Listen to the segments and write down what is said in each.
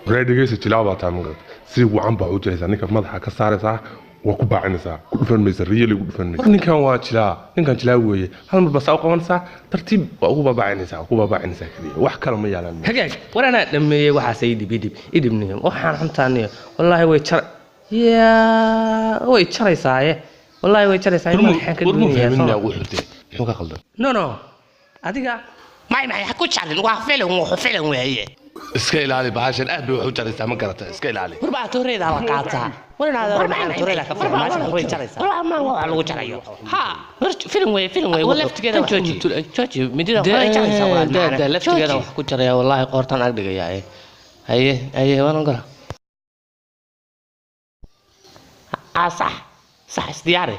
raadigiisa jilaaba taamad si wacan baa u jiraysa ninka madaxa ka saaraysa waa ku baacinaysa ku dhufan maysa riyali ku dhufan maysa ninkan waa jilaa ninkan jilaa weeye hal mar bas u qabanaysa tartiib waa ugu baacinaysa kaliya wax kale ma yaalan hagaag warana dhameeyay waxa say idibniyo waxaan xuntaaniyo wallahi way jaraysaa wallahi way jaraysaa waxaan ka duunayaa wuxuu ka qaldan no adiga ما حكوش على الوافلهم وحفلهم وهي اسكيل علي بعشان أبي وحجر يسمى قرطة اسكيل علي وربع توريد على قاطع ولا هذا معنا توريد كفر ما شاء الله جريسة ما هو على وجريه ها فيلم وي ولا لفت كذا شوشي مدير جريسة ده لفت كذا وحكو جريه والله قرطان أقدر يا هي وانا نقول صح استدياري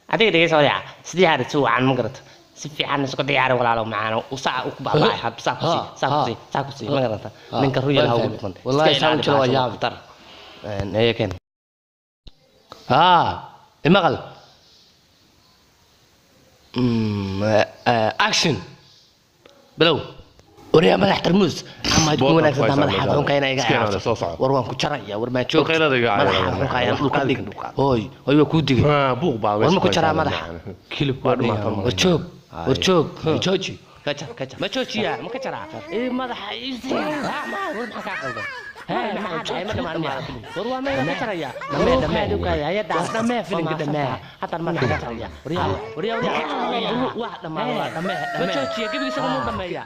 أديك دقيقة سوري استدياري تسوى عن مقرط سفي عن سكو دياري ولا لو معانا وساعة وكبا الله يحب ساكسي ما قرنتا من كروية لها وقفن والله ساوي كلا وياه بطر هي كان المغل اكشن بلو وريا مدح ترموز اما تكون اكثر مدح حقهم كاين ايغا وروان ku jaraya war ma joog madaxa xaqayan dhulka dhig hooy way ku digay buuq baa war ma ku jaraa madaxa kilib waa dhamaatay warjoog jooji kaja ma joojiya ma ka jaraa madaxa iisi ma war ma ka qaldan ما والله ما تريا دمه دوكايا يا دمه فيلم دمه حتى ما تريا وريا واحد دمه ما تشوفي كيف يسمون دمه هي